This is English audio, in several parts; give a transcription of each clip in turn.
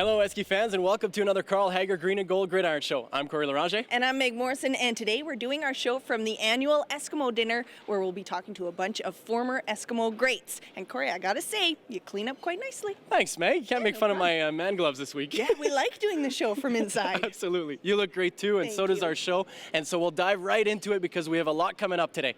Hello, Esky fans, and welcome to another Carl Hager Green and Gold Gridiron Show. I'm Corey Loranger. And I'm Meg Morrison, and today we're doing our show from the annual Eskimo dinner, where we'll be talking to a bunch of former Eskimo greats. And Corey, I gotta say, you clean up quite nicely. Thanks, Meg. You can't make fun of my man gloves this week. Yeah, we like doing the show from inside. Absolutely. You look great too, and so does our show. And so we'll dive right into it because we have a lot coming up today.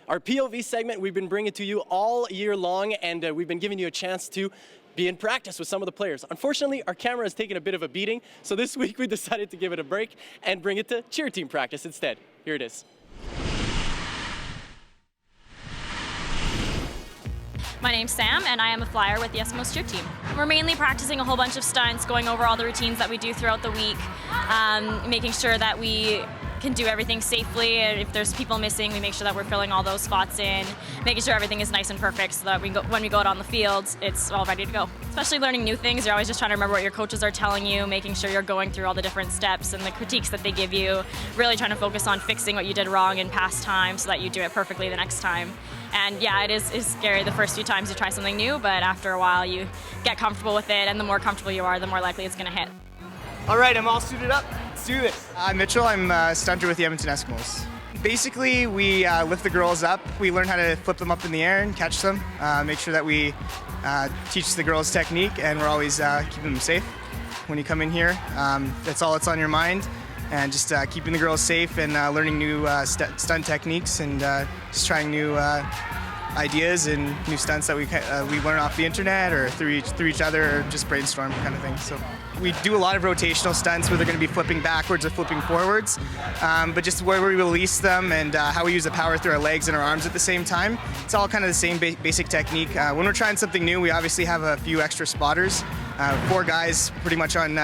Our POV segment we've been bringing to you all year long, and we've been giving you a chance to be in practice with some of the players. Unfortunately, our camera has taken a bit of a beating, so this week we decided to give it a break and bring it to cheer team practice instead. Here it is. My name's Sam, and I am a flyer with the Eskimos cheer team. We're mainly practicing a whole bunch of stunts, going over all the routines that we do throughout the week, making sure that we can do everything safely, and if there's people missing, we make sure that we're filling all those spots in, making sure everything is nice and perfect so that when we go out on the field, it's all ready to go. Especially learning new things, you're always just trying to remember what your coaches are telling you, making sure you're going through all the different steps and the critiques that they give you, really trying to focus on fixing what you did wrong in past time so that you do it perfectly the next time. And yeah, it is scary the first few times you try something new, but after a while you get comfortable with it, and the more comfortable you are, the more likely it's going to hit. All right, I'm all suited up. Let's do this. I'm Mitchell. I'm a stunter with the Edmonton Eskimos. Basically, we lift the girls up. We learn how to flip them up in the air and catch them. Make sure that we teach the girls technique, and we're always keeping them safe. When you come in here, that's all that's on your mind, and just keeping the girls safe and learning new stunt techniques, and just trying new ideas and new stunts that we learn off the internet or through each other, or just brainstorm kind of thing. So we do a lot of rotational stunts where they're going to be flipping backwards or flipping forwards, but just where we release them and how we use the power through our legs and our arms at the same time. It's all kind of the same basic technique. When we're trying something new, we obviously have a few extra spotters, 4 guys pretty much on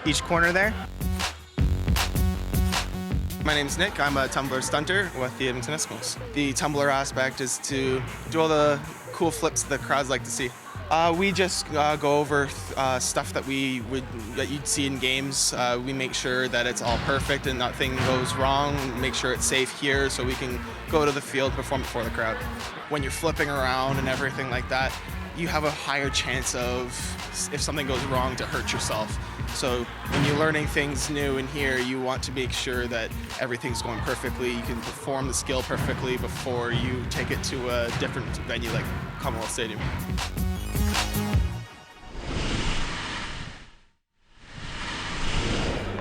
each corner there. My name's Nick. I'm a tumbler stunter with the Edmonton Eskimos. The tumbler aspect is to do all the cool flips the crowds like to see. We just go over stuff that you'd see in games. We make sure that it's all perfect and nothing goes wrong. Make sure it's safe here so we can go to the field, perform before the crowd. When you're flipping around and everything like that, you have a higher chance of, if something goes wrong, to hurt yourself. So when you're learning things new in here, you want to make sure that everything's going perfectly. You can perform the skill perfectly before you take it to a different venue like Commonwealth Stadium.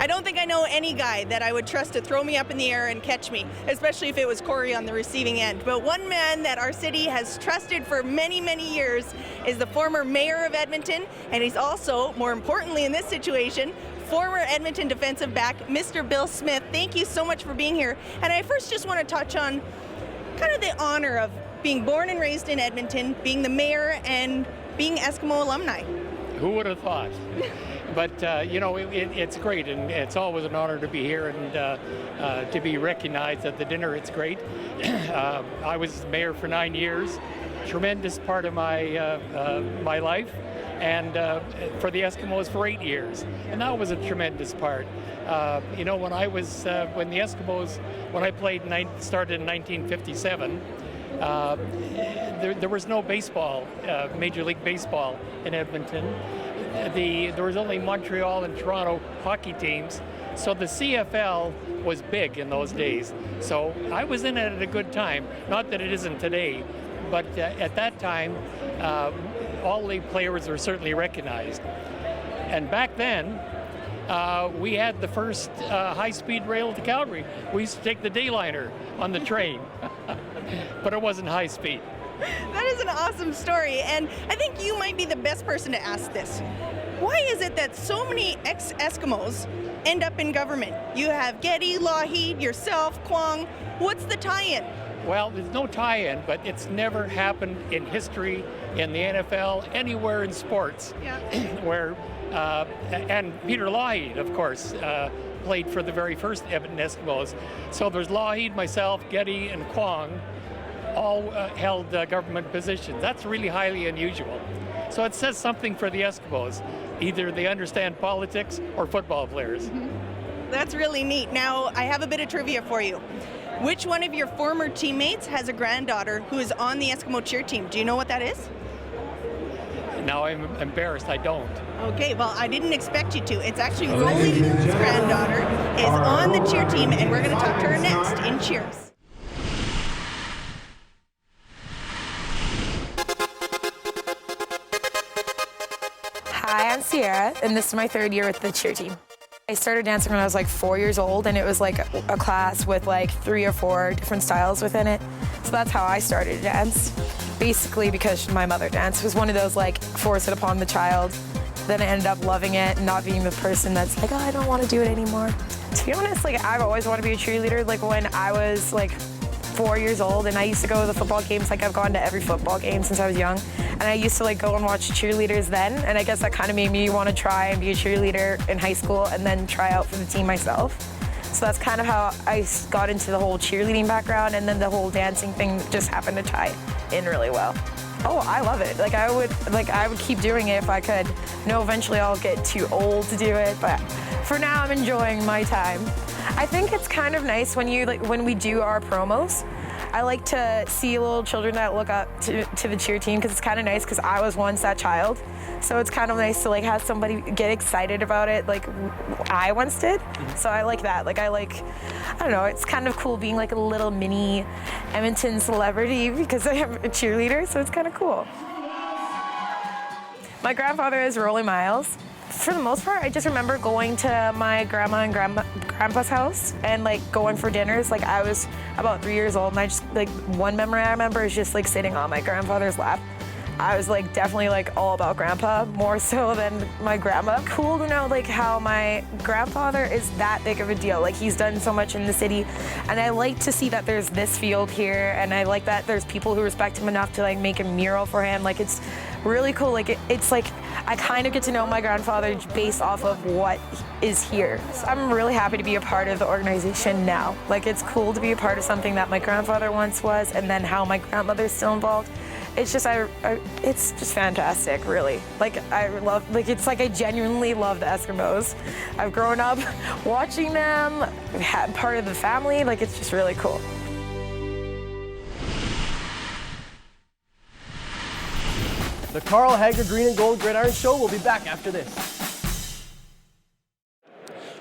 I don't think I know any guy that I would trust to throw me up in the air and catch me, especially if it was Corey on the receiving end. But one man that our city has trusted for many, many years is the former mayor of Edmonton, and he's also, more importantly in this situation, former Edmonton defensive back, Mr. Bill Smith. Thank you so much for being here. And I first just want to touch on kind of the honor of being born and raised in Edmonton, being the mayor, and being Eskimo alumni. Who would have thought? But, you know, it's great, and it's always an honor to be here and to be recognized at the dinner. It's great. I was mayor for 9 years, tremendous part of my my life, and for the Eskimos for 8 years, and that was a tremendous part. You know, when I was when the Eskimos, when I played, started in 1957. There was no baseball, Major League Baseball in Edmonton. There was only Montreal and Toronto hockey teams, so the CFL was big in those days. So I was in it at a good time. Not that it isn't today, but at that time, all the players were certainly recognized. And back then, we had the first high-speed rail to Calgary. We used to take the Dayliner on the train, but it wasn't high speed. That is an awesome story, and I think you might be the best person to ask this. Why is it that so many ex-Eskimos end up in government? You have Getty, Lougheed, yourself, Kwong. What's the tie-in? Well, there's no tie-in, but it's never happened in history, in the NFL, anywhere in sports, where, and Peter Lougheed, of course, played for the very first Edmonton Eskimos. So there's Lougheed, myself, Getty, and Kwong, all held government positions. That's really highly unusual. So it says something for the Eskimos. Either they understand politics or football players. That's really neat. Now, I have a bit of trivia for you. Which one of your former teammates has a granddaughter who is on the Eskimo cheer team? Do you know what that is? Now I'm embarrassed I don't. Okay, well, I didn't expect you to. It's actually Roland's granddaughter is on the cheer team, and we're going to talk to her next in Cheers. Hi, I'm Sierra, and this is my 3rd year with the cheer team. I started dancing when I was like 4 years old, and it was like a class with like 3 or 4 different styles within it. So that's how I started to dance. Basically because my mother danced. It was one of those like force it upon the child. Then I ended up loving it and not being the person that's like, oh, I don't want to do it anymore. To be honest, like I've always wanted to be a cheerleader. Like when I was like 4 years old and I used to go to the football games, like I've gone to every football game since I was young. And I used to like go and watch cheerleaders then. And I guess that kind of made me want to try and be a cheerleader in high school and then try out for the team myself. So that's kind of how I got into the whole cheerleading background, and then the whole dancing thing just happened to tie in really well. Oh, I love it. Like I would keep doing it if I could. No, eventually I'll get too old to do it, but for now I'm enjoying my time. I think it's kind of nice when we do our promos. I like to see little children that look up to the cheer team, because it's kind of nice, because I was once that child. So it's kind of nice to like have somebody get excited about it like I once did. So I like that. Like I don't know, it's kind of cool being like a little mini Edmonton celebrity because I am a cheerleader, so it's kind of cool. My grandfather is Rolling Miles. For the most part, I just remember going to my grandma and grandpa's house and like going for dinners. Like I was about 3 years old, and I just like one memory I remember is just like sitting on my grandfather's lap. I was like definitely like all about grandpa, more so than my grandma. Cool to know like how my grandfather is that big of a deal. Like he's done so much in the city, and I like to see that there's this field here, and I like that there's people who respect him enough to like make a mural for him. Like it's really cool. Like it's like I kind of get to know my grandfather based off of what is here. So I'm really happy to be a part of the organization now. Like it's cool to be a part of something that my grandfather once was, and then how my grandmother's still involved. It's just it's just fantastic, really. Like it's like I genuinely love the Eskimos. I've grown up watching them, had part of the family. Like it's just really cool. The Carl Hager Green and Gold Gridiron Show will be back after this.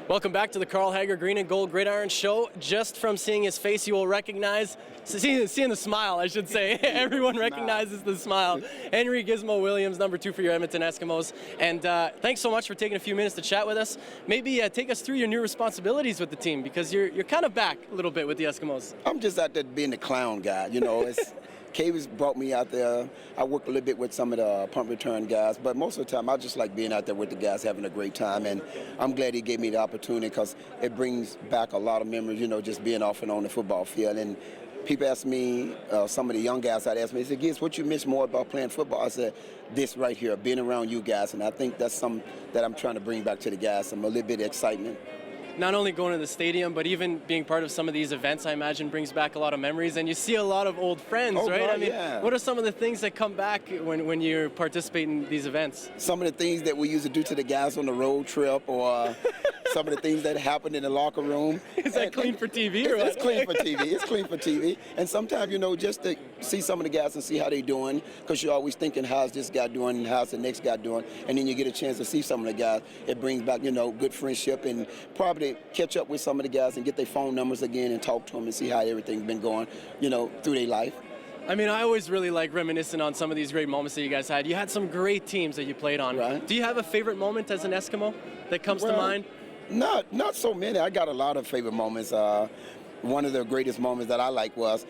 Welcome back to the Carl Hager Green and Gold Gridiron Show. Just from seeing his face, you will recognize, seeing the smile, I should say. Everyone recognizes the smile. Henry Gizmo Williams, number 2 for your Edmonton Eskimos. And thanks so much for taking a few minutes to chat with us. Maybe take us through your new responsibilities with the team, because you're kind of back a little bit with the Eskimos. I'm just out there being the clown guy, you know. Kay's brought me out there. I worked a little bit with some of the punt return guys, but most of the time I just like being out there with the guys, having a great time, and I'm glad he gave me the opportunity because it brings back a lot of memories, you know, just being off and on the football field. And people ask me, some of the young guys I'd ask me, they said, Giz, what you miss more about playing football? I said, this right here, being around you guys, and I think that's something that I'm trying to bring back to the guys, some a little bit of excitement. Not only going to the stadium, but even being part of some of these events, I imagine, brings back a lot of memories. And you see a lot of old friends, right? God, I mean, yeah. What are some of the things that come back when you participate in these events? Some of the things that we used to do to the guys on the road trip, or some of the things that happened in the locker room. Is that clean for TV? Or what? It's clean for TV. It's clean for TV. And sometimes, you know, just to see some of the guys and see how they're doing, because you're always thinking, how's this guy doing and how's the next guy doing? And then you get a chance to see some of the guys. It brings back, you know, good friendship, and probably catch up with some of the guys and get their phone numbers again and talk to them and see how everything's been going, you know, through their life. I mean, I always really like reminiscing on some of these great moments that you guys had. You had some great teams that you played on. Right. Do you have a favorite moment as an Eskimo that comes to mind? Not so many. I got a lot of favorite moments. One of the greatest moments that I like was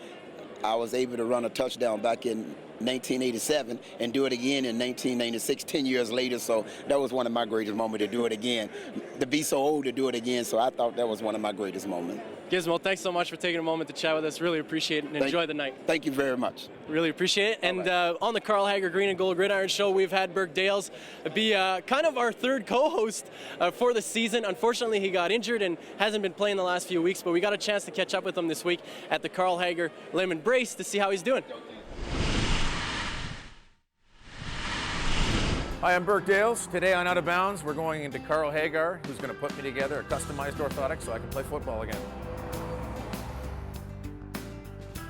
I was able to run a touchdown back in 1987 and do it again in 1996, 10 years later. So that was one of my greatest moments, to do it again, to be so old to do it again. So I thought that was one of my greatest moments. Gizmo, thanks so much for taking a moment to chat with us. Really appreciate it, and enjoy the night. Thank you very much. Really appreciate it. And on the Carl Hager Green and Gold Gridiron Show, we've had Burke Dales be kind of our third co-host for the season. Unfortunately, he got injured and hasn't been playing the last few weeks, but we got a chance to catch up with him this week at the Carl Hager Lemon Brace to see how he's doing. Hi, I'm Burke Dales. Today on Out of Bounds, we're going into Carl Hagar, who's going to put me together a customized orthotic so I can play football again.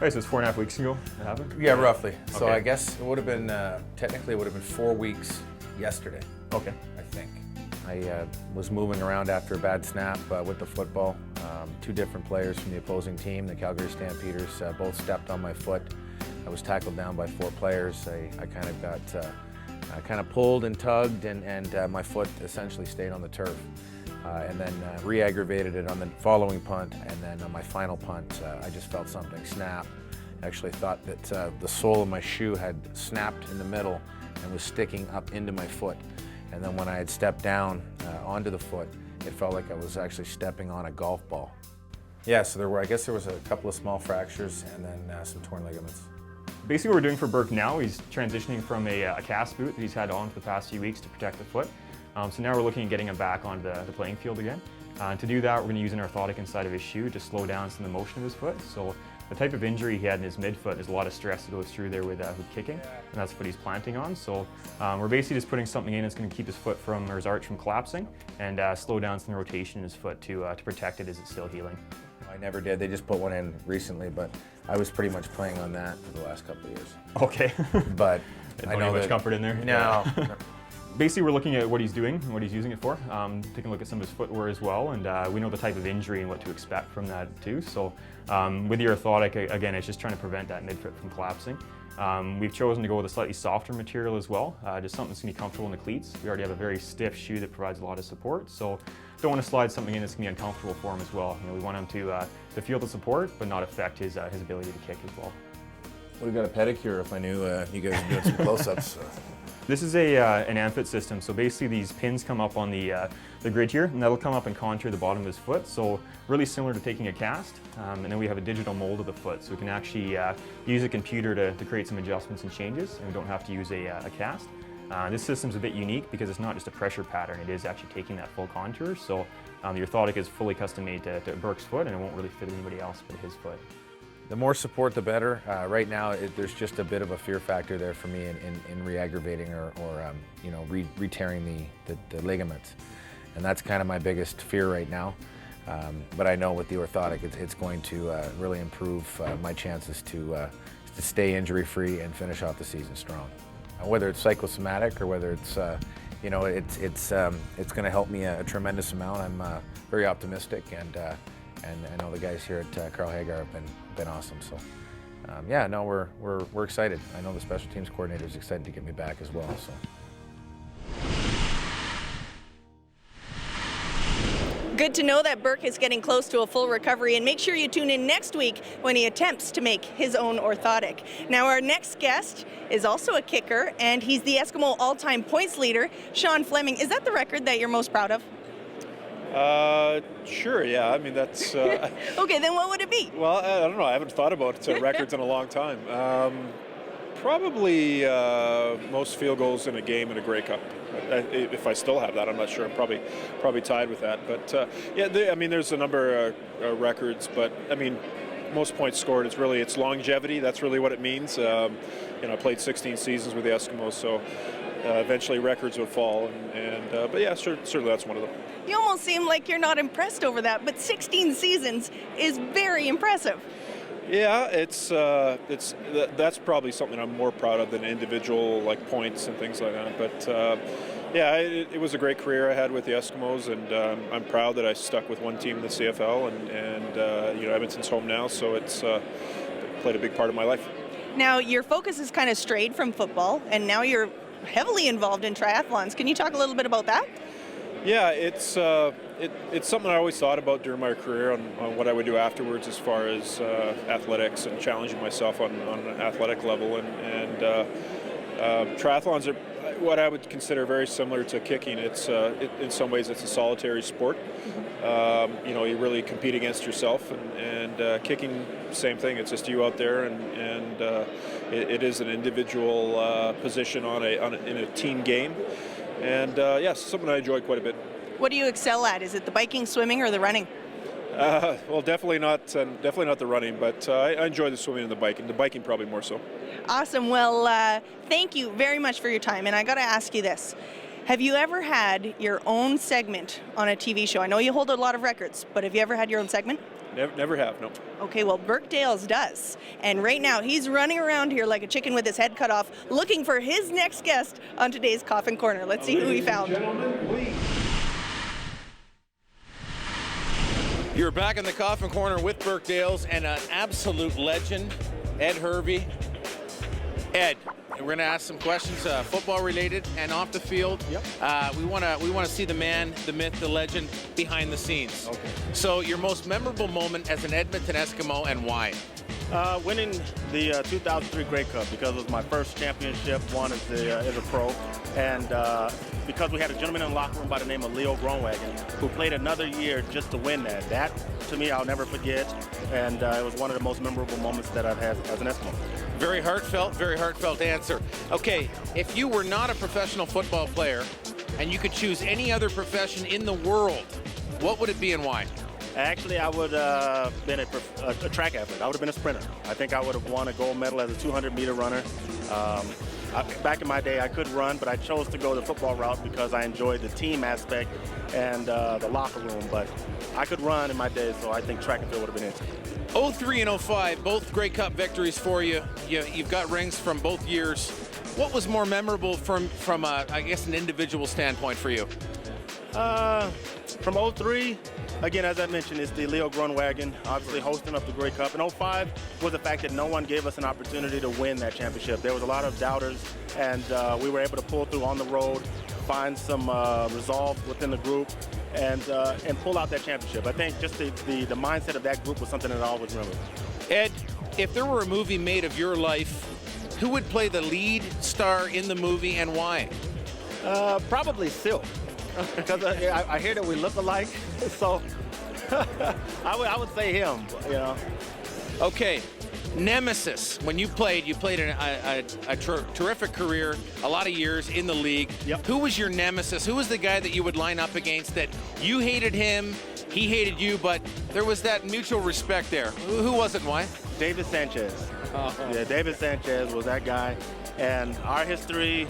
Right, so it's 4.5 weeks ago it happened? Yeah, roughly. So Okay. I guess it would have been, technically it would have been 4 weeks yesterday, Okay. I think. I was moving around after a bad snap with the football. 2 different players from the opposing team, the Calgary Stampeders, both stepped on my foot. I was tackled down by 4 players. I kind of got kind of pulled and tugged, and my foot essentially stayed on the turf. And then re-aggravated it on the following punt, and then on my final punt, I just felt something snap. I actually thought that the sole of my shoe had snapped in the middle and was sticking up into my foot. And then when I had stepped down onto the foot, it felt like I was actually stepping on a golf ball. Yeah, so I guess there was a couple of small fractures and then some torn ligaments. Basically what we're doing for Burke now, he's transitioning from a cast boot that he's had on for the past few weeks to protect the foot. So now we're looking at getting him back onto the playing field again. To do that, we're going to use an orthotic inside of his shoe to slow down some of the motion of his foot. So the type of injury he had in his midfoot, there's a lot of stress that goes through there with kicking, and that's what he's planting on. So we're basically just putting something in that's going to keep his foot or his arch from collapsing and slow down some of the rotation in his foot to protect it as it's still healing. I never did. They just put one in recently, but I was pretty much playing on that for the last couple of years. Okay. But I know much comfort in there. No. Basically, we're looking at what he's doing and what he's using it for, taking a look at some of his footwear as well, and we know the type of injury and what to expect from that too. So with the orthotic, again, it's just trying to prevent that midfoot from collapsing. We've chosen to go with a slightly softer material as well, just something that's going to be comfortable in the cleats. We already have a very stiff shoe that provides a lot of support, so don't want to slide something in that's going to be uncomfortable for him as well. We want him to feel the support, but not affect his ability to kick as well. Would have got a pedicure if I knew you guys were doing some close-ups. This is an amphit system, so basically these pins come up on the grid here, and that'll come up and contour the bottom of his foot, so really similar to taking a cast. And then we have a digital mold of the foot, so we can actually use a computer to create some adjustments and changes, and we don't have to use a cast. This system's a bit unique because it's not just a pressure pattern, it is actually taking that full contour, so the orthotic is fully custom made to Burke's foot, and it won't really fit anybody else but his foot. The more support, the better. Right now, there's just a bit of a fear factor there for me in re-aggravating or re-tearing the ligaments. And that's kind of my biggest fear right now. But I know with the orthotic, it's going to really improve my chances to stay injury-free and finish off the season strong. Whether it's psychosomatic or whether it's, it's going to help me a tremendous amount. I'm very optimistic, and I know the guys here at Carl Hagar have been awesome. So, yeah, no, we're excited. I know the special teams coordinator is excited to get me back as well. So. Good to know that Burke is getting close to a full recovery, and make sure you tune in next week when he attempts to make his own orthotic. Now, our next guest is also a kicker, and he's the Eskimo all-time points leader, Sean Fleming. Is that the record that you're most proud of? Sure, yeah. I mean, that's... Okay, then what would it be? Well, I don't know. I haven't thought about records in a long time. Probably most field goals in a game in a Grey Cup. If I still have that, I'm not sure. I'm probably tied with that. But, yeah, there's a number of records, but, I mean, most points scored, it's longevity. That's really what it means. I played 16 seasons with the Eskimos, so eventually records would fall. But yeah, certainly that's one of them. You almost seem like you're not impressed over that, but 16 seasons is very impressive. Yeah, that's probably something I'm more proud of than individual points and things like that. But yeah, it was a great career I had with the Eskimos, and I'm proud that I stuck with one team in the CFL, and Edmonton's home now, so it's played a big part of my life. Now, your focus is kind of strayed from football, and now you're heavily involved in triathlons. Can you talk a little bit about that? Yeah, it's something I always thought about during my career on what I would do afterwards as far as athletics and challenging myself on an athletic level. And triathlons are what I would consider very similar to kicking. In some ways it's a solitary sport. You really compete against yourself, and kicking, same thing. It's just you out there, and it is an individual position in a team game. And yes, something I enjoy quite a bit. What do you excel at? Is it the biking, swimming, or the running? Well, definitely not the running, but I enjoy the swimming and the biking. The biking probably more so. Awesome. Well, thank you very much for your time. And I got to ask you this. Have you ever had your own segment on a TV show? I know you hold a lot of records, but have you ever had your own segment? Never have, no. Okay, well, Birkdale's does. And right now, he's running around here like a chicken with his head cut off, looking for his next guest on today's Coffin Corner. Let's see who he found. You're back in the Coffin Corner with Birkdale's and an absolute legend, Ed Hervey. Ed, we're going to ask some questions, football related and off the field. Yep. We want to see the man, the myth, the legend behind the scenes. Okay. So your most memorable moment as an Edmonton Eskimo and why? Winning the 2003 Grey Cup, because it was my first championship won as a pro, and because we had a gentleman in the locker room by the name of Leo Groenwagen who played another year just to win that. That, to me, I'll never forget, and it was one of the most memorable moments that I've had as an Eskimo. Very heartfelt answer. Okay, if you were not a professional football player and you could choose any other profession in the world, what would it be and why? Actually, I would have been a track athlete. I would have been a sprinter. I think I would have won a gold medal as a 200-meter runner. Back in my day, I could run, but I chose to go the football route because I enjoyed the team aspect and the locker room. But I could run in my day, so I think track and field would have been it. 03 and 05, both Grey Cup victories for you. You've got rings from both years. What was more memorable from I guess, an individual standpoint for you? From 03, again, as I mentioned, it's the Leo Groenwagen, obviously hosting up the Grey Cup. In 05 was the fact that no one gave us an opportunity to win that championship. There was a lot of doubters, and we were able to pull through on the road, find some resolve within the group, and pull out that championship. I think just the mindset of that group was something that I always remember. Ed, if there were a movie made of your life, who would play the lead star in the movie and why? Probably Silk, because I hear that we look alike, so I would say him, you know. Okay, nemesis. When you played a terrific career, a lot of years in the league. Yep. Who was your nemesis? Who was the guy that you would line up against that you hated him, he hated you, but there was that mutual respect there? Who was it and why? David Sanchez. Yeah, David Sanchez was that guy, and our history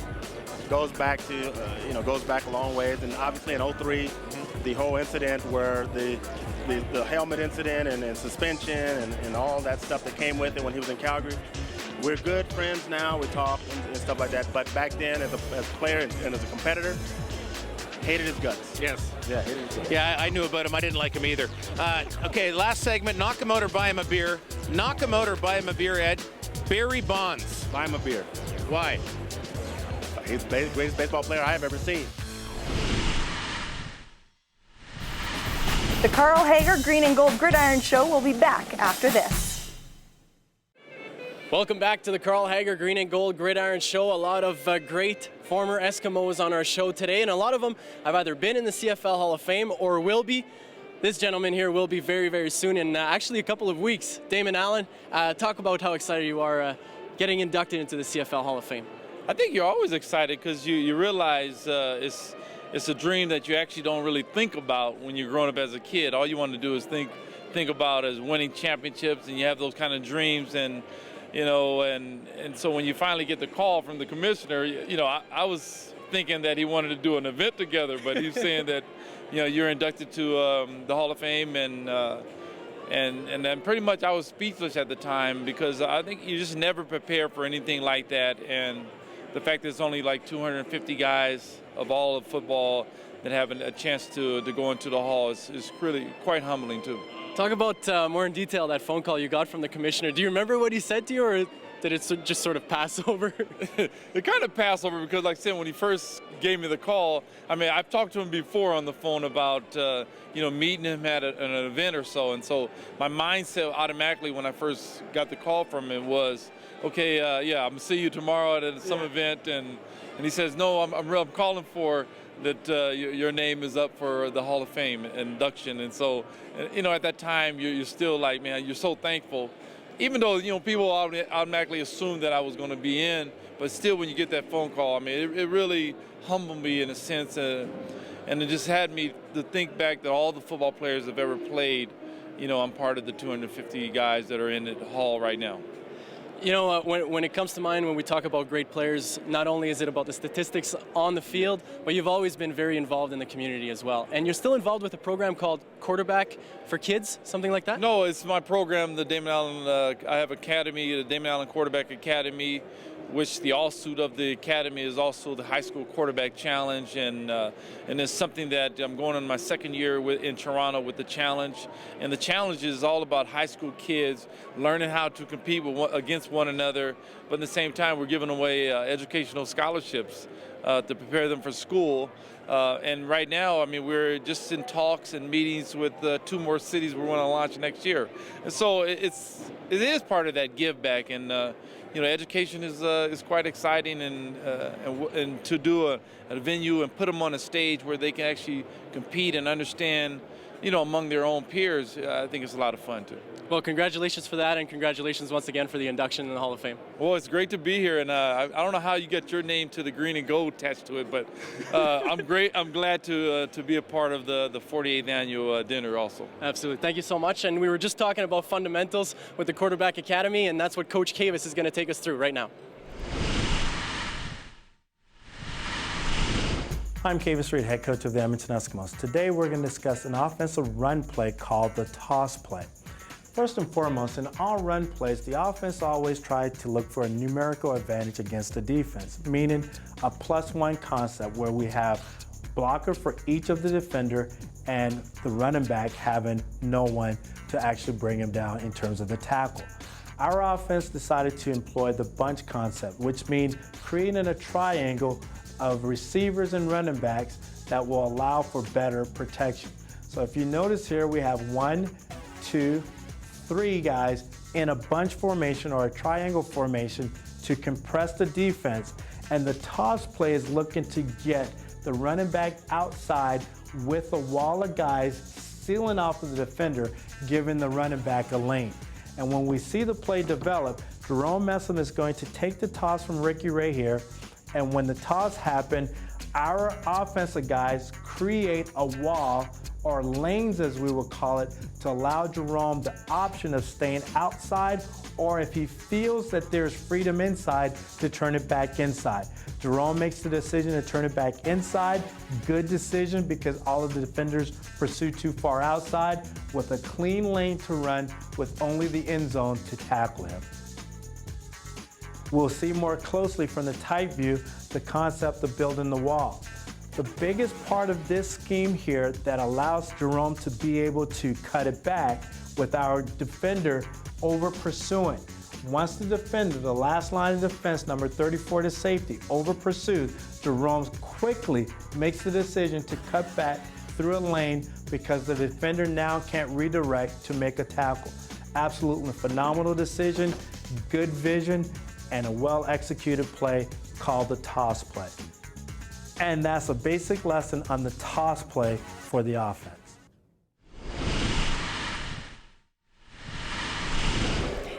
goes back to goes back a long ways. And obviously in 03, the whole incident where the helmet incident and suspension and all that stuff that came with it when he was in Calgary. We're good friends now. We talk and stuff like that. But back then, as a player and as a competitor, hated his guts. Yes. Yeah, hated his guts. Yeah, I knew about him. I didn't like him either. Okay, last segment, knock him out or buy him a beer. Knock him out or buy him a beer, Ed. Barry Bonds. Buy him a beer. Why? He's the greatest baseball player I've ever seen. The Carl Hager Green and Gold Gridiron Show will be back after this. Welcome back to the Carl Hager Green and Gold Gridiron Show. A lot of great former Eskimos on our show today, and a lot of them have either been in the CFL Hall of Fame or will be. This gentleman here will be very, very soon, in actually a couple of weeks. Damon Allen, talk about how excited you are getting inducted into the CFL Hall of Fame. I think you're always excited because you realize it's a dream that you actually don't really think about when you're growing up as a kid. All you want to do is think about is winning championships, and you have those kind of dreams, and so when you finally get the call from the commissioner, I was thinking that he wanted to do an event together, but he's saying that you're inducted to the Hall of Fame, and then pretty much I was speechless at the time, because I think you just never prepare for anything like that. And the fact that it's only like 250 guys of all of football that have a chance to go into the Hall is really quite humbling too. Talk about more in detail that phone call you got from the commissioner. Do you remember what he said to you, or did it just sort of pass over? It kind of passed over because, like I said, when he first gave me the call, I mean, I've talked to him before on the phone about, meeting him at an event or so. And so my mindset automatically when I first got the call from him was, okay, I'm going to see you tomorrow at some event. And he says, no, I'm calling for that your name is up for the Hall of Fame induction. And so, at that time, you're still like, man, you're so thankful. Even though, people automatically assumed that I was going to be in, but still when you get that phone call, I mean, it really humbled me in a sense, and it just had me to think back that all the football players have ever played, I'm part of the 250 guys that are in the hall right now. You know, when it comes to mind, when we talk about great players, not only is it about the statistics on the field, but you've always been very involved in the community as well. And you're still involved with a program called Quarterback for Kids, something like that? No, it's my program, the Damon Allen, I have academy, the Damon Allen Quarterback Academy, which the offshoot of the academy is also the high school quarterback challenge, and it's something that I'm going on my second year in Toronto with the challenge. And the challenge is all about high school kids learning how to compete against one another, but at the same time we're giving away educational scholarships to prepare them for school. And right now, I mean, we're just in talks and meetings with 2 more cities we want to launch next year. And so it is part of that give back, and you know, education is quite exciting, and to do a venue and put them on a stage where they can actually compete and understand, you know, among their own peers, I think it's a lot of fun too. Well, congratulations for that, and congratulations once again for the induction in the Hall of Fame. Well, it's great to be here, and I don't know how you get your name to the green and gold attached to it, but I'm glad to be a part of the 48th annual dinner also. Absolutely. Thank you so much. And we were just talking about fundamentals with the Quarterback Academy, and that's what Coach Kavis is going to take us through right now. I'm Kavis Reed, head coach of the Edmonton Eskimos. Today we're going to discuss an offensive run play called the toss play. First and foremost, in all run plays, the offense always tries to look for a numerical advantage against the defense, meaning a +1 concept where we have blocker for each of the defender and the running back having no one to actually bring him down in terms of the tackle. Our offense decided to employ the bunch concept, which means creating a triangle of receivers and running backs that will allow for better protection. So if you notice here, we have 1, 2, 3 guys in a bunch formation or a triangle formation to compress the defense, and the toss play is looking to get the running back outside with a wall of guys sealing off of the defender, giving the running back a lane. And when we see the play develop, Jerome Messam is going to take the toss from Ricky Ray here, and when the toss happens, our offensive guys create a wall, or lanes as we will call it, to allow Jerome the option of staying outside, or if he feels that there's freedom inside, to turn it back inside. Jerome makes the decision to turn it back inside. Good decision, because all of the defenders pursue too far outside, with a clean lane to run with only the end zone to tackle him. We'll see more closely from the tight view the concept of building the wall. The biggest part of this scheme here that allows Jerome to be able to cut it back with our defender over pursuing. Once the defender, the last line of defense, number 34 to safety, over pursues, Jerome quickly makes the decision to cut back through a lane because the defender now can't redirect to make a tackle. Absolutely phenomenal decision, good vision, and a well-executed play called the toss play. And that's a basic lesson on the toss play for the offense.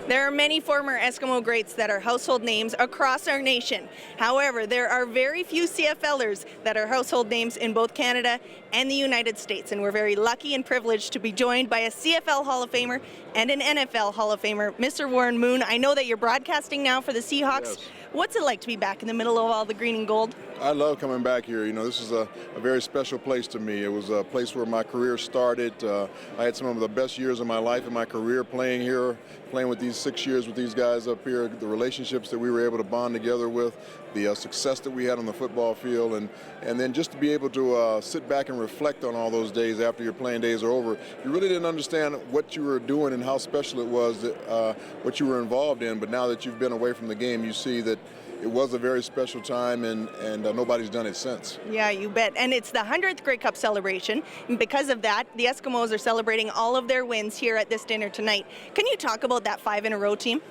There are many former Eskimo greats that are household names across our nation. However, there are very few CFLers that are household names in both Canada and the United States, and we're very lucky and privileged to be joined by a CFL Hall of Famer and an NFL Hall of Famer, Mr. Warren Moon. I know that you're broadcasting now for the Seahawks. Yes. What's it like to be back in the middle of all the green and gold? I love coming back here. You know, this is a very special place to me. It was a place where my career started. I had some of the best years of my life in my career playing here, playing with these 6 years with these guys up here, the relationships that we were able to bond together with, the success that we had on the football field, and then just to be able to sit back and reflect on all those days after your playing days are over. You really didn't understand what you were doing and how special it was, what you were involved in, but now that you've been away from the game, you see that it was a very special time, and nobody's done it since. Yeah, you bet. And it's the 100th Grey Cup celebration. And because of that, the Eskimos are celebrating all of their wins here at this dinner tonight. Can you talk about that 5-in-a-row team?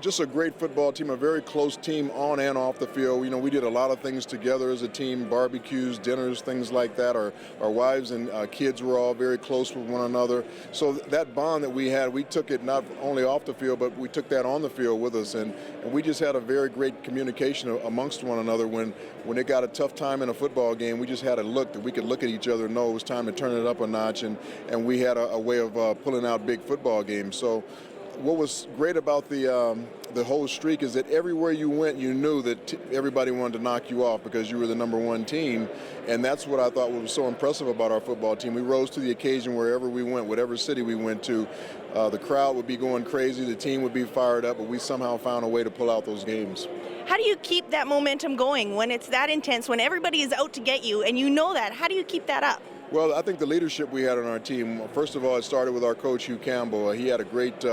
Just a great football team, a very close team on and off the field. You know, we did a lot of things together as a team, barbecues, dinners, things like that. Our wives and kids were all very close with one another. So that bond that we had, we took it not only off the field, but we took that on the field with us. And we just had a very great communication amongst one another. When it got a tough time in a football game, we just had a look that we could look at each other and know it was time to turn it up a notch. And we had a way of pulling out big football games. So what was great about the whole streak is that everywhere you went, you knew that everybody wanted to knock you off because you were the #1 team, and that's what I thought was so impressive about our football team. We rose to the occasion wherever we went, whatever city we went to. The crowd would be going crazy, the team would be fired up, but we somehow found a way to pull out those games. How do you keep that momentum going when it's that intense, when everybody is out to get you, and you know that? How do you keep that up? Well, I think the leadership we had on our team, first of all, it started with our coach, Hugh Campbell. He had a great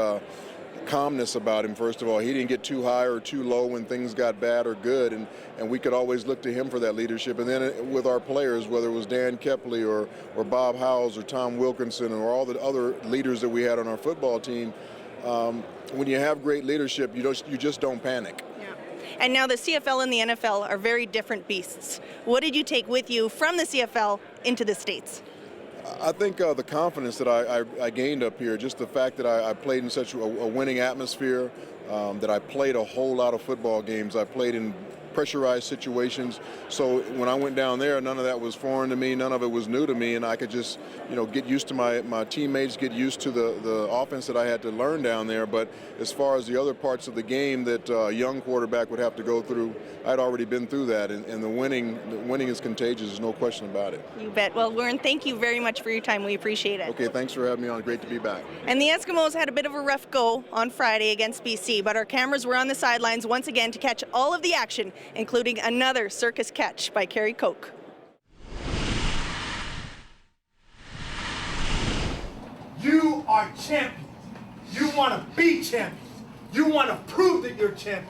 calmness about him, first of all. He didn't get too high or too low when things got bad or good, and we could always look to him for that leadership. And then with our players, whether it was Dan Kepley or Bob Howells or Tom Wilkinson or all the other leaders that we had on our football team, when you have great leadership, you just don't panic. And now the CFL and the NFL are very different beasts. What did you take with you from the CFL into the States? I think the confidence that I gained up here, just the fact that I played in such a winning atmosphere, that I played a whole lot of football games. I played in pressurized situations. So when I went down there, none of that was foreign to me. None of it was new to me, and I could just, get used to my teammates, get used to the offense that I had to learn down there. But as far as the other parts of the game that a young quarterback would have to go through, I'd already been through that, and the winning is contagious. There's no question about it. You bet. Well, Warren, thank you very much for your time. We appreciate it. Okay, thanks for having me on. Great to be back. And the Eskimos had a bit of a rough go on Friday against BC, but our cameras were on the sidelines once again to catch all of the action, including another circus catch by Kerry Koch. You are champions. You want to be champions. You want to prove that you're champions.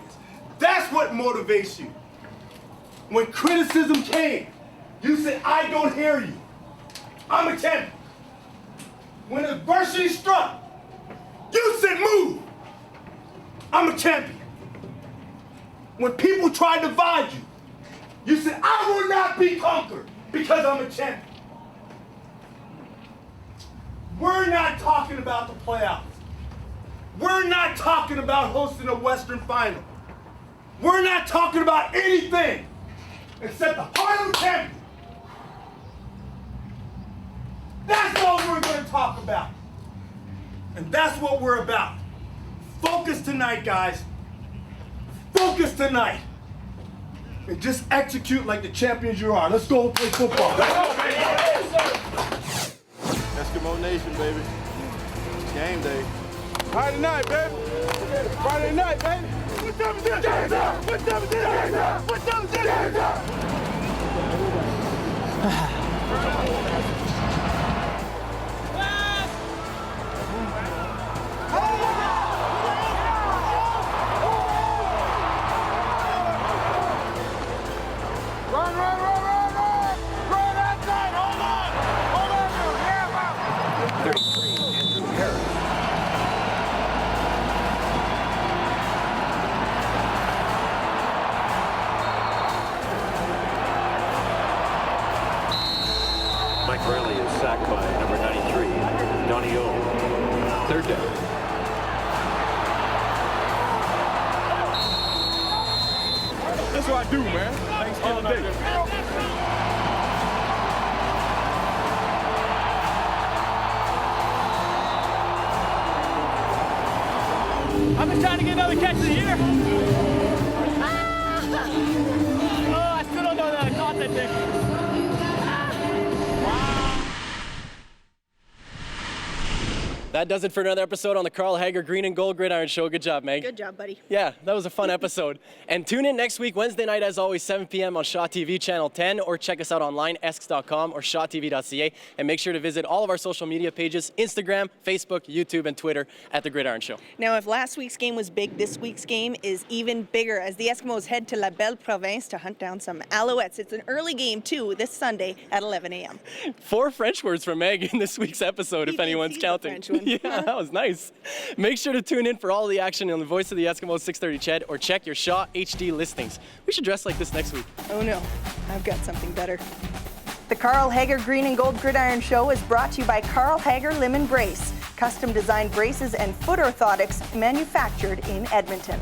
That's what motivates you. When criticism came, you said, I don't hear you. I'm a champion. When adversity struck, you said, move. I'm a champion. When people tried to divide you, you said, I will not be conquered because I'm a champion. We're not talking about the playoffs. We're not talking about hosting a Western final. We're not talking about anything except the heart of the champion. That's all we're going to talk about. And that's what we're about. Focus tonight, guys. Focus tonight. And just execute like the champions you are. Let's go play football. Eskimo Nation, baby. It's game day. Friday night, baby. Friday night, baby. What time is this? What time is this? What time is this? Run, run, run, run, run! Run outside! Hold on! Hold on! Yeah, wow! 33, Andrew Harris. Mike Riley is sacked by number 93, Donnie O. Third down. That's what I do, man. All day. I'm just trying to get another catch of the year. Oh, I still don't know that I caught that thing. That does it for another episode on the Carl Hager Green and Gold Gridiron Show. Good job, Meg. Good job, buddy. Yeah, that was a fun episode. And tune in next week, Wednesday night, as always, 7 p.m. on Shaw TV Channel 10, or check us out online, esks.com or shawtv.ca. And make sure to visit all of our social media pages, Instagram, Facebook, YouTube, and Twitter at The Gridiron Show. Now, if last week's game was big, this week's game is even bigger as the Eskimos head to La Belle Province to hunt down some Alouettes. It's an early game, too, this Sunday at 11 a.m. 4 French words from Meg in this week's episode, if anyone's counting. Yeah, that was nice. Make sure to tune in for all the action on the Voice of the Eskimos 6:30 Ched, or check your Shaw HD listings. We should dress like this next week. Oh no, I've got something better. The Carl Hager Green and Gold Gridiron Show is brought to you by Carl Hager Limb and Brace, custom designed braces and foot orthotics manufactured in Edmonton.